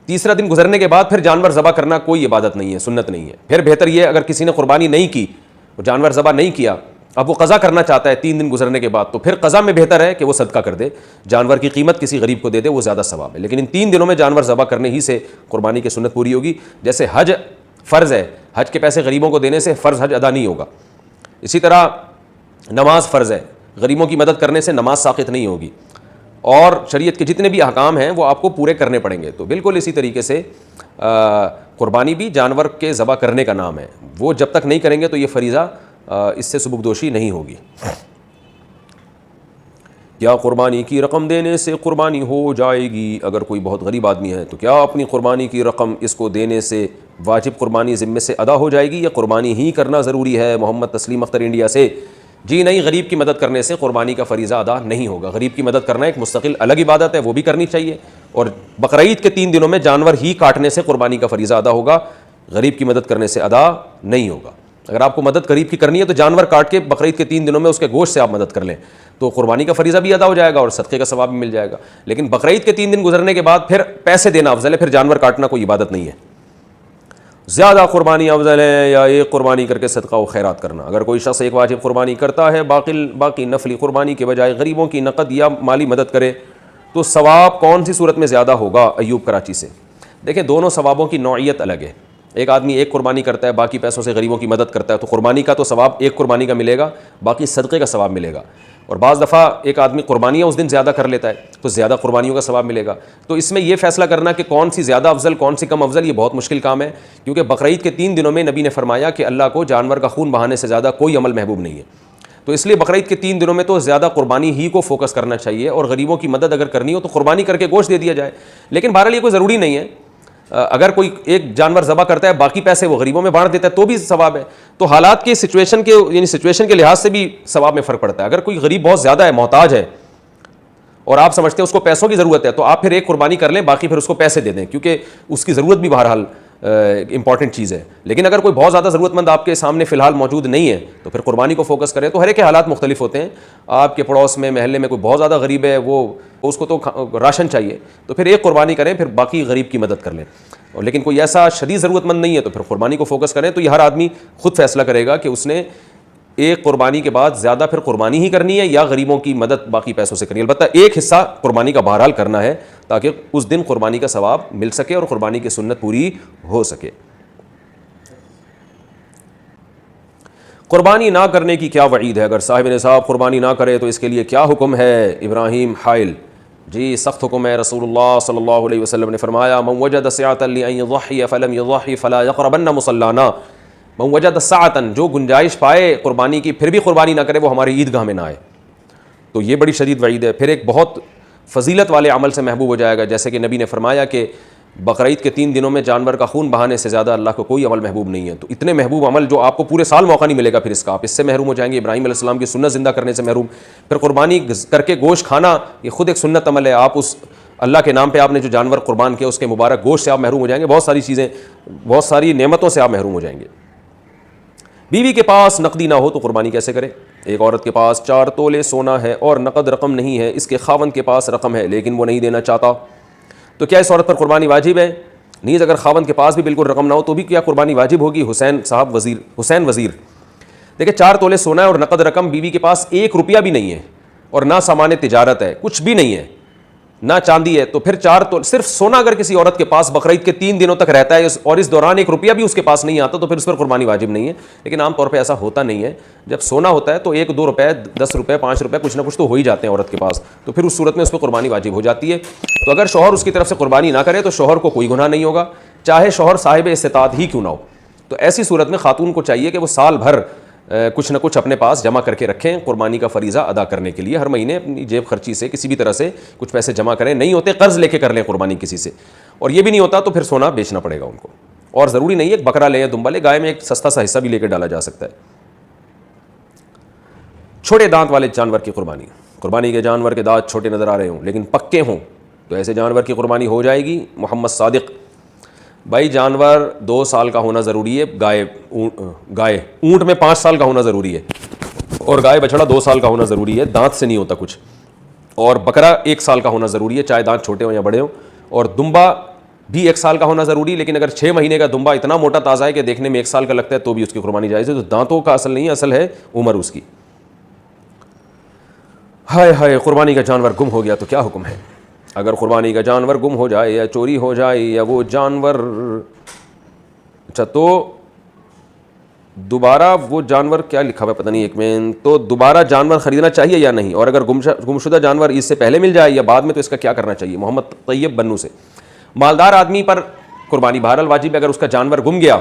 تیسرا دن گزرنے کے بعد پھر جانور ذبح کرنا کوئی عبادت نہیں ہے، سنت نہیں ہے۔ پھر بہتر یہ اگر کسی نے قربانی نہیں کی، جانور ذبح نہیں کیا، اب وہ قضا کرنا چاہتا ہے 3 دن گزرنے کے بعد، تو پھر قضا میں بہتر ہے کہ وہ صدقہ کر دے، جانور کی قیمت کسی غریب کو دے دے، وہ زیادہ ثواب ہے۔ لیکن ان 3 دنوں میں جانور ذبح کرنے ہی سے قربانی کی سنت پوری ہوگی۔ جیسے حج فرض ہے، حج کے پیسے غریبوں کو دینے سے فرض حج ادا نہیں ہوگا، اسی طرح نماز فرض ہے، غریبوں کی مدد کرنے سے نماز ساقط نہیں ہوگی، اور شریعت کے جتنے بھی احکام ہیں وہ آپ کو پورے کرنے پڑیں گے۔ تو بالکل اسی طریقے سے قربانی بھی جانور کے ذبح کرنے کا نام ہے، وہ جب تک نہیں کریں گے تو یہ فریضہ اس سے سبکدوشی نہیں ہوگی۔ کیا قربانی کی رقم دینے سے قربانی ہو جائے گی؟ اگر کوئی بہت غریب آدمی ہے تو کیا اپنی قربانی کی رقم اس کو دینے سے واجب قربانی ذمے سے ادا ہو جائے گی یا قربانی ہی کرنا ضروری ہے؟ محمد تسلیم اختر انڈیا سے۔ جی نہیں، غریب کی مدد کرنے سے قربانی کا فریضہ ادا نہیں ہوگا، غریب کی مدد کرنا ایک مستقل الگ عبادت ہے، وہ بھی کرنی چاہیے، اور بقرعید کے 3 دنوں میں جانور ہی کاٹنے سے قربانی کا فریضہ ادا ہوگا، غریب کی مدد کرنے سے ادا نہیں ہوگا۔ اگر آپ کو مدد غریب کی کرنی ہے تو جانور کاٹ کے بقرعید کے 3 دنوں میں اس کے گوشت سے آپ مدد کر لیں تو قربانی کا فریضہ بھی ادا ہو جائے گا اور صدقے کا ثواب بھی مل جائے گا۔ لیکن بقرعید کے 3 دن گزرنے کے بعد پھر پیسے دینا افضل ہے، پھر جانور کاٹنا کوئی عبادت نہیں ہے۔ زیادہ قربانی افضل ہے یا ایک قربانی کر کے صدقہ و خیرات کرنا؟ اگر کوئی شخص ایک واجب قربانی کرتا ہے، باقی نفلی قربانی کے بجائے غریبوں کی نقد یا مالی مدد کرے تو ثواب کون سی صورت میں زیادہ ہوگا؟ ایوب کراچی سے۔ دیکھیں دونوں ثوابوں کی نوعیت الگ ہے، ایک آدمی ایک قربانی کرتا ہے، باقی پیسوں سے غریبوں کی مدد کرتا ہے، تو قربانی کا تو ثواب ایک قربانی کا ملے گا، باقی صدقے کا ثواب ملے گا۔ اور بعض دفعہ ایک آدمی قربانیاں اس دن زیادہ کر لیتا ہے تو زیادہ قربانیوں کا ثواب ملے گا۔ تو اس میں یہ فیصلہ کرنا کہ کون سی زیادہ افضل کون سی کم افضل، یہ بہت مشکل کام ہے، کیونکہ بقرعید کے 3 دنوں میں نبی نے فرمایا کہ اللہ کو جانور کا خون بہانے سے زیادہ کوئی عمل محبوب نہیں ہے، تو اس لیے بقرعید کے 3 دنوں میں تو زیادہ قربانی ہی کو فوکس کرنا چاہیے، اور غریبوں کی مدد اگر کرنی ہو تو قربانی کر کے گوشت دے دیا جائے۔ لیکن بہرحال یہ کوئی ضروری نہیں ہے، اگر کوئی ایک جانور ذبح کرتا ہے باقی پیسے وہ غریبوں میں بانٹ دیتا ہے تو بھی ثواب ہے۔ تو حالات کے سچویشن کے لحاظ سے بھی ثواب میں فرق پڑتا ہے۔ اگر کوئی غریب بہت زیادہ ہے، محتاج ہے، اور آپ سمجھتے ہیں اس کو پیسوں کی ضرورت ہے، تو آپ پھر ایک قربانی کر لیں، باقی پھر اس کو پیسے دے دیں، کیونکہ اس کی ضرورت بھی بہرحال امپورٹنٹ چیز ہے۔ لیکن اگر کوئی بہت زیادہ ضرورت مند آپ کے سامنے فی الحال موجود نہیں ہے تو پھر قربانی کو فوکس کریں۔ تو ہر ایک کے حالات مختلف ہوتے ہیں، آپ کے پڑوس میں محلے میں کوئی بہت زیادہ غریب ہے، وہ اس کو تو راشن چاہیے، تو پھر ایک قربانی کریں، پھر باقی غریب کی مدد کر لیں۔ اور لیکن کوئی ایسا شدید ضرورت مند نہیں ہے تو پھر قربانی کو فوکس کریں۔ تو یہ ہر آدمی خود فیصلہ کرے گا کہ اس نے ایک قربانی کے بعد زیادہ پھر قربانی ہی کرنی ہے یا غریبوں کی مدد باقی پیسوں سے کرنی ہے؟ البتہ ایک حصہ قربانی کا بہرحال کرنا ہے تاکہ اس دن قربانی کا ثواب مل سکے اور قربانی کی سنت پوری ہو سکے۔ قربانی نہ کرنے کی کیا وعید ہے؟ اگر صاحب نصاب قربانی نہ کرے تو اس کے لیے کیا حکم ہے؟ ابراہیم حائل: جی سخت حکم ہے۔ رسول اللہ صلی اللہ علیہ وسلم نے فرمایا من وجد سعۃ لأن یضحی فلم یضحی فلا یقربن مصلانا۔ من وجد سعۃ، جو گنجائش پائے قربانی کی پھر بھی قربانی نہ کرے وہ ہماری عیدگاہ میں نہ آئے۔ تو یہ بڑی شدید وعید ہے۔ پھر ایک بہت فضیلت والے عمل سے محبوب ہو جائے گا، جیسے کہ نبی نے فرمایا کہ بقرعید کے 3 دنوں میں جانور کا خون بہانے سے زیادہ اللہ کو کوئی عمل محبوب نہیں ہے۔ تو اتنے محبوب عمل جو آپ کو پورے سال موقع نہیں ملے گا، پھر اس کا آپ اس سے محروم ہو جائیں گے۔ ابراہیم علیہ السلام کی سنت زندہ کرنے سے محروم، پھر قربانی کر کے گوشت کھانا یہ خود ایک سنت عمل ہے۔ آپ اس اللہ کے نام پہ آپ نے جو جانور قربان کیا اس کے مبارک گوشت سے آپ محروم ہو جائیں گے، بہت ساری چیزیں، بہت ساری نعمتوں سے آپ محروم ہو جائیں گے۔ بیوی کے پاس نقدی نہ ہو تو قربانی کیسے کرے؟ ایک عورت کے پاس 4 تولے سونا ہے اور نقد رقم نہیں ہے، اس کے خاوند کے پاس رقم ہے لیکن وہ نہیں دینا چاہتا، تو کیا اس عورت پر قربانی واجب ہے؟ نیز اگر خاوند کے پاس بھی بالکل رقم نہ ہو تو بھی کیا قربانی واجب ہوگی؟ حسین وزیر دیکھیں 4 تولے سونا ہے اور نقد رقم بیوی کے پاس 1 روپیہ بھی نہیں ہے اور نہ سامان تجارت ہے، کچھ بھی نہیں ہے، نہ چاندی ہے، تو پھر 4 تولے صرف سونا اگر کسی عورت کے پاس بقرعید کے 3 دنوں تک رہتا ہے اور اس دوران 1 روپیہ بھی اس کے پاس نہیں آتا تو پھر اس پر قربانی واجب نہیں ہے۔ لیکن عام طور پہ ایسا ہوتا نہیں ہے، جب سونا ہوتا ہے تو 1-2 روپے 10 روپے 5 روپے کچھ نہ کچھ تو ہو ہی جاتے ہیں عورت کے پاس، تو پھر اس صورت میں اس پہ قربانی واجب ہو جاتی ہے۔ تو اگر شوہر اس کی طرف سے قربانی نہ کرے تو شوہر کو کوئی گناہ نہیں ہوگا، چاہے شوہر صاحب استطاعت ہی کیوں نہ ہو۔ تو ایسی صورت میں خاتون کو چاہیے کہ وہ سال بھر کچھ نہ کچھ اپنے پاس جمع کر کے رکھیں قربانی کا فریضہ ادا کرنے کے لیے، ہر مہینے اپنی جیب خرچی سے کسی بھی طرح سے کچھ پیسے جمع کریں، نہیں ہوتے قرض لے کے کر لیں قربانی کسی سے، اور یہ بھی نہیں ہوتا تو پھر سونا بیچنا پڑے گا ان کو، اور ضروری نہیں ہے ایک بکرا لے یا دمبا لے، گائے میں ایک سستا سا حصہ بھی لے کے ڈالا جا سکتا ہے۔ چھوٹے دانت والے جانور کی قربانی کے جانور کے دانت چھوٹے نظر آ رہے ہوں لیکن پکے ہوں تو ایسے جانور کی قربانی ہو جائے گی؟ محمد صادق: بھائی جانور 2 سال کا ہونا ضروری ہے، گائے اونٹ میں 5 سال کا ہونا ضروری ہے، اور گائے بچڑا 2 سال کا ہونا ضروری ہے، دانت سے نہیں ہوتا کچھ، اور بکرا 1 سال کا ہونا ضروری ہے چاہے دانت چھوٹے ہوں یا بڑے ہوں، اور دمبا بھی 1 سال کا ہونا ضروری ہے، لیکن اگر 6 مہینے کا دمبا اتنا موٹا تازہ ہے کہ دیکھنے میں 1 سال کا لگتا ہے تو بھی اس کی قربانی جائز ہے۔ تو دانتوں کا اصل نہیں ہے، اصل ہے عمر اس کی۔ ہائے ہائے، قربانی کا جانور گم ہو گیا تو کیا حکم ہے؟ اگر قربانی کا جانور گم ہو جائے یا چوری ہو جائے یا وہ جانور تو دوبارہ وہ جانور کیا لکھا ہوا ہے پتہ نہیں، ایک میں تو دوبارہ جانور خریدنا چاہیے یا نہیں؟ اور اگر گمشدہ جانور اس سے پہلے مل جائے یا بعد میں تو اس کا کیا کرنا چاہیے؟ محمد طیب بنو سے: مالدار آدمی پر قربانی بہرحال واجب ہے، اگر اس کا جانور گم گیا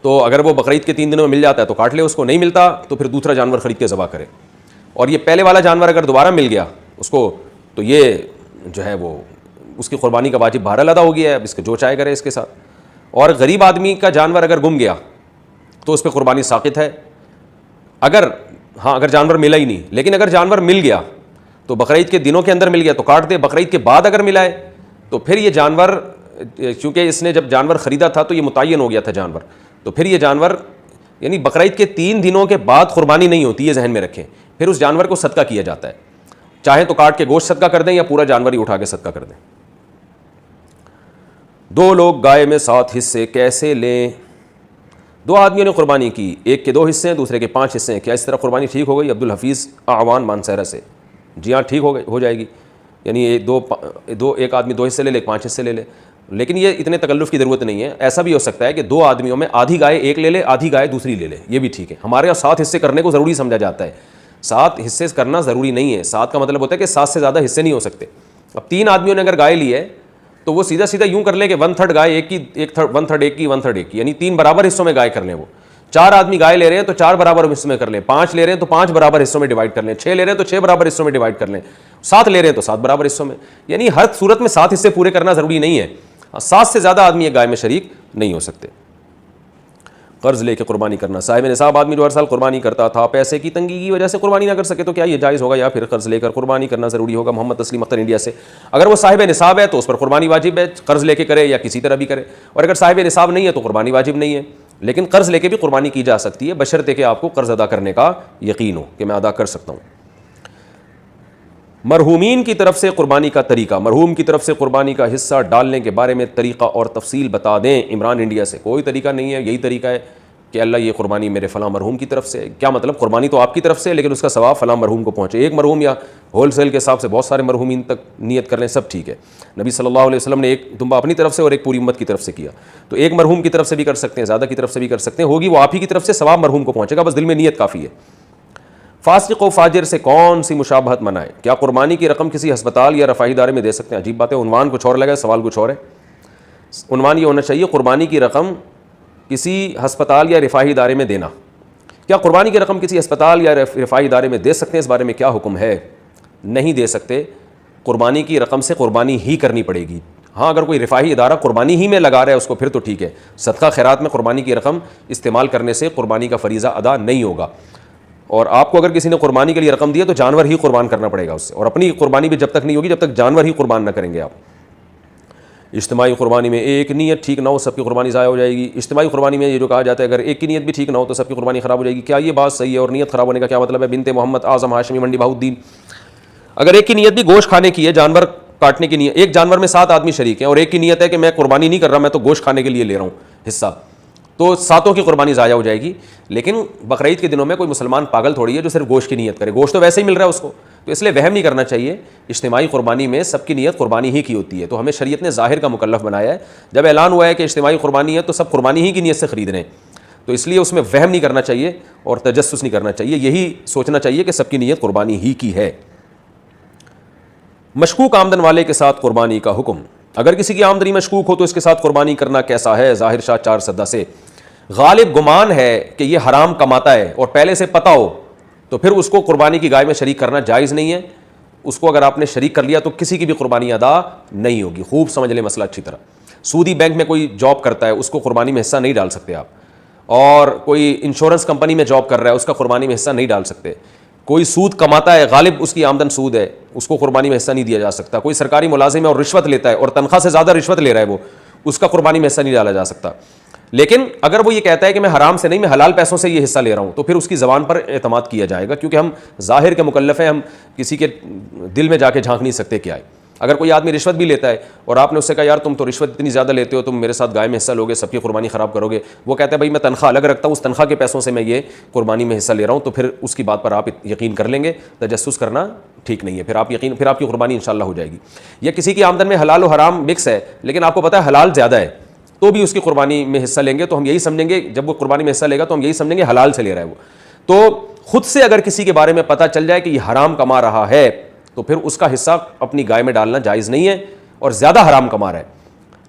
تو اگر وہ بقرعید کے 3 دنوں میں مل جاتا ہے تو کاٹ لے، اس کو نہیں ملتا تو پھر دوسرا جانور خرید کے ذبح کرے، اور یہ پہلے والا جانور اگر دوبارہ مل گیا اس کو تو یہ جو ہے وہ اس کی قربانی کا واجب بہرحال ادا ہو گیا ہے، اب اس کا جو چاہے کرے اس کے ساتھ۔ اور غریب آدمی کا جانور اگر گم گیا تو اس پہ قربانی ساقط ہے، اگر جانور ملا ہی نہیں، لیکن اگر جانور مل گیا تو بقرعید کے دنوں کے اندر مل گیا تو کاٹ دے، بقرعید کے بعد اگر ملا ہے تو پھر یہ جانور، چونکہ اس نے جب جانور خریدا تھا تو یہ متعین ہو گیا تھا جانور، تو پھر یہ جانور یعنی بقرعید کے 3 دنوں کے بعد قربانی نہیں ہوتی، یہ ذہن میں رکھیں، پھر اس جانور کو صدقہ کیا جاتا ہے، چاہے تو کاٹ کے گوشت صدقہ کر دیں یا پورا جانور ہی اٹھا کے صدقہ کر دیں۔ 2 لوگ گائے میں 7 حصے کیسے لیں؟ 2 آدمیوں نے قربانی کی، ایک کے 2 حصے ہیں دوسرے کے 5 حصے ہیں، کیا اس طرح قربانی ٹھیک ہو گئی؟ عبدالحفیظ اعوان مانسہرہ سے: جی ہاں ٹھیک ہو جائے گی، یعنی ایک آدمی 2 حصے لے لے، 5 حصے لے لے، لیکن یہ اتنے تکلف کی ضرورت نہیں ہے۔ ایسا بھی ہو سکتا ہے کہ 2 آدمیوں میں آدھی گائے ایک لے لے آدھی گائے دوسری لے لے، یہ بھی ٹھیک ہے۔ ہمارے یہاں 7 حصے کرنے کو ضروری سمجھا جاتا ہے، 7 حصے کرنا ضروری نہیں ہے، 7 کا مطلب ہوتا ہے کہ 7 سے زیادہ حصے نہیں ہو سکتے۔ اب 3 آدمیوں نے اگر گائے لی ہے تو وہ سیدھا یوں کر لیں کہ 1/3 گائے ایک کی، 1/3 ایک کی، 1/3 ایک کی، یعنی 3 برابر حصوں میں گائے کر لیں۔ وہ 4 آدمی گائے لے رہے ہیں تو 4 برابر حصوں میں کر لیں، 5 لے رہے ہیں تو 5 برابر حصوں میں ڈیوائڈ کر لیں، 6 لے رہے ہیں تو 6 برابر حصوں میں ڈیوائڈ کر لیں، 7 لے رہے ہیں تو 7 برابر حصوں میں، یعنی ہر صورت میں 7 حصے پورے کرنا ضروری نہیں ہے، 7 سے زیادہ آدمی ایک گائے میں شریک نہیں ہو سکتے۔ قرض لے کے قربانی کرنا: صاحب نصاب آدمی جو ہر سال قربانی کرتا تھا پیسے کی تنگی کی وجہ سے قربانی نہ کر سکے تو کیا یہ جائز ہوگا یا پھر قرض لے کر قربانی کرنا ضروری ہوگا؟ محمد تسلیم اختر انڈیا سے: اگر وہ صاحب نصاب ہے تو اس پر قربانی واجب ہے، قرض لے کے کرے یا کسی طرح بھی کرے، اور اگر صاحب نصاب نہیں ہے تو قربانی واجب نہیں ہے، لیکن قرض لے کے بھی قربانی کی جا سکتی ہے بشرطے کہ آپ کو قرض ادا کرنے کا یقین ہو کہ میں ادا کر سکتا ہوں۔ مرحومین کی طرف سے قربانی کا طریقہ: مرحوم کی طرف سے قربانی کا حصہ ڈالنے کے بارے میں طریقہ اور تفصیل بتا دیں۔ عمران انڈیا سے: کوئی طریقہ نہیں ہے، یہی طریقہ ہے کہ اللہ یہ قربانی میرے فلاں مرحوم کی طرف سے ہے. کیا مطلب؟ قربانی تو آپ کی طرف سے ہے لیکن اس کا ثواب فلاں مرحوم کو پہنچے. ایک مرحوم یا ہول سیل کے حساب سے بہت سارے مرحومین تک نیت کر لیں, سب ٹھیک ہے. نبی صلی اللہ علیہ وسلم نے ایک دمبا اپنی طرف سے اور ایک پوری امت کی طرف سے کیا, تو ایک مرحوم کی طرف سے بھی کر سکتے ہیں, زیادہ کی طرف سے بھی کر سکتے ہیں, ہوگی وہ آپ ہی کی طرف سے, ثواب مرحوم کو پہنچے گا, بس دل میں نیت کافی ہے. فاسق و فاجر سے کون سی مشابہت منائے؟ کیا قربانی کی رقم کسی ہسپتال یا رفاہی ادارے میں دے سکتے ہیں؟ عجیب بات ہے, عنوان کچھ اور لگا ہے, سوال کچھ اور ہے. عنوان یہ ہونا چاہیے قربانی کی رقم کسی ہسپتال یا رفاہی ادارے میں دینا. کیا قربانی کی رقم کسی ہسپتال یا رفاہی ادارے میں دے سکتے ہیں؟ اس بارے میں کیا حکم ہے؟ نہیں دے سکتے. قربانی کی رقم سے قربانی ہی کرنی پڑے گی. ہاں اگر کوئی رفاہی ادارہ قربانی ہی میں لگا رہا ہے اس کو, پھر تو ٹھیک ہے. صدقہ خیرات میں قربانی کی رقم استعمال کرنے سے قربانی کا فریضہ ادا نہیں ہوگا. اور آپ کو اگر کسی نے قربانی کے لیے رقم دی ہے تو جانور ہی قربان کرنا پڑے گا اس سے, اور اپنی قربانی بھی جب تک نہیں ہوگی جب تک جانور ہی قربان نہ کریں گے آپ. اجتماعی قربانی میں ایک نیت ٹھیک نہ ہو سب کی قربانی ضائع ہو جائے گی. اجتماعی قربانی میں یہ جو کہا جاتا ہے اگر ایک کی نیت بھی ٹھیک نہ ہو تو سب کی قربانی خراب ہو جائے گی, کیا یہ بات صحیح ہے؟ اور نیت خراب ہونے کا کیا مطلب ہے؟ بنت محمد اعظم ہاشمی منڈی بہاؤالدین. اگر ایک کی نیت بھی گوشت کھانے کی ہے, جانور کاٹنے کی نیت, ایک جانور میں 7 آدمی شریک ہیں اور ایک کی نیت ہے کہ میں قربانی نہیں کر رہا, میں تو گوشت کھانے کے لیے لے رہا ہوں حصہ, تو 7 کی قربانی ضائع ہو جائے گی. لیکن بقرعید کے دنوں میں کوئی مسلمان پاگل تھوڑی ہے جو صرف گوشت کی نیت کرے, گوشت تو ویسے ہی مل رہا ہے اس کو, تو اس لیے وہم نہیں کرنا چاہیے. اجتماعی قربانی میں سب کی نیت قربانی ہی کی ہوتی ہے, تو ہمیں شریعت نے ظاہر کا مکلف بنایا ہے. جب اعلان ہوا ہے کہ اجتماعی قربانی ہے تو سب قربانی ہی کی نیت سے خرید رہے ہیں, تو اس لیے اس میں وہم نہیں کرنا چاہیے اور تجسس نہیں کرنا چاہیے, یہی سوچنا چاہیے کہ سب کی نیت قربانی ہی کی ہے. مشکوک آمدن والے کے ساتھ قربانی کا حکم. اگر کسی کی آمدنی مشکوک ہو تو اس کے ساتھ قربانی کرنا کیسا ہے؟ ظاہر شاہ 4 سدہ سے. غالب گمان ہے کہ یہ حرام کماتا ہے اور پہلے سے پتہ ہو تو پھر اس کو قربانی کی گائے میں شریک کرنا جائز نہیں ہے. اس کو اگر آپ نے شریک کر لیا تو کسی کی بھی قربانی ادا نہیں ہوگی. خوب سمجھ لیں مسئلہ اچھی طرح. سودی بینک میں کوئی جاب کرتا ہے اس کو قربانی میں حصہ نہیں ڈال سکتے آپ, اور کوئی انشورنس کمپنی میں جاب کر رہا ہے اس کا قربانی میں حصہ نہیں ڈال سکتے. کوئی سود کماتا ہے, غالب اس کی آمدن سود ہے, اس کو قربانی میں حصہ نہیں دیا جا سکتا. کوئی سرکاری ملازم ہے اور رشوت لیتا ہے اور تنخواہ سے زیادہ رشوت لے رہا ہے وہ, اس کا قربانی میں حصہ نہیں ڈالا جا سکتا. لیکن اگر وہ یہ کہتا ہے کہ میں حرام سے نہیں, میں حلال پیسوں سے یہ حصہ لے رہا ہوں, تو پھر اس کی زبان پر اعتماد کیا جائے گا, کیونکہ ہم ظاہر کے مکلف ہیں, ہم کسی کے دل میں جا کے جھانک نہیں سکتے کیا ہے. اگر کوئی آدمی رشوت بھی لیتا ہے اور آپ نے اس سے کہا یار تم تو رشوت اتنی زیادہ لیتے ہو, تم میرے ساتھ گائے میں حصہ لوگے, سب کی قربانی خراب کرو گے, وہ کہتا ہے بھائی میں تنخواہ الگ رکھتا ہوں, اس تنخواہ کے پیسوں سے میں یہ قربانی میں حصہ لے رہا ہوں, تو پھر اس کی بات پر آپ یقین کر لیں گے. تجسس کرنا ٹھیک نہیں ہے, پھر آپ کی قربانی انشاءاللہ ہو جائے گی. یا کسی کی آمدن میں حلال و حرام مکس ہے لیکن آپ کو پتہ ہے حلال زیادہ ہے, تو بھی اس کی قربانی میں حصہ لیں گے, تو ہم یہی سمجھیں گے, جب وہ قربانی میں حصہ لے گا تو ہم یہی سمجھیں گے حلال سے لے رہا ہے وہ. تو خود سے اگر کسی کے بارے میں پتہ چل جائے کہ یہ حرام کما رہا ہے تو پھر اس کا حصہ اپنی گائے میں ڈالنا جائز نہیں ہے اور زیادہ حرام کما رہا ہے.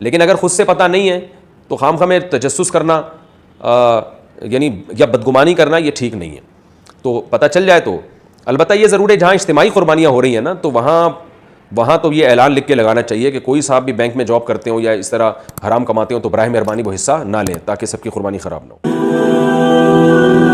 لیکن اگر خود سے پتہ نہیں ہے تو خام میں تجسس کرنا یعنی یا بدگمانی کرنا یہ ٹھیک نہیں ہے. تو پتہ چل جائے تو البتہ یہ ضرور ہے جہاں اجتماعی قربانیاں ہو رہی ہیں نا, تو وہاں تو یہ اعلان لکھ کے لگانا چاہیے کہ کوئی صاحب بھی بینک میں جاب کرتے ہوں یا اس طرح حرام کماتے ہوں تو براہ مہربانی وہ حصہ نہ لیں تاکہ سب کی قربانی خراب نہ ہو.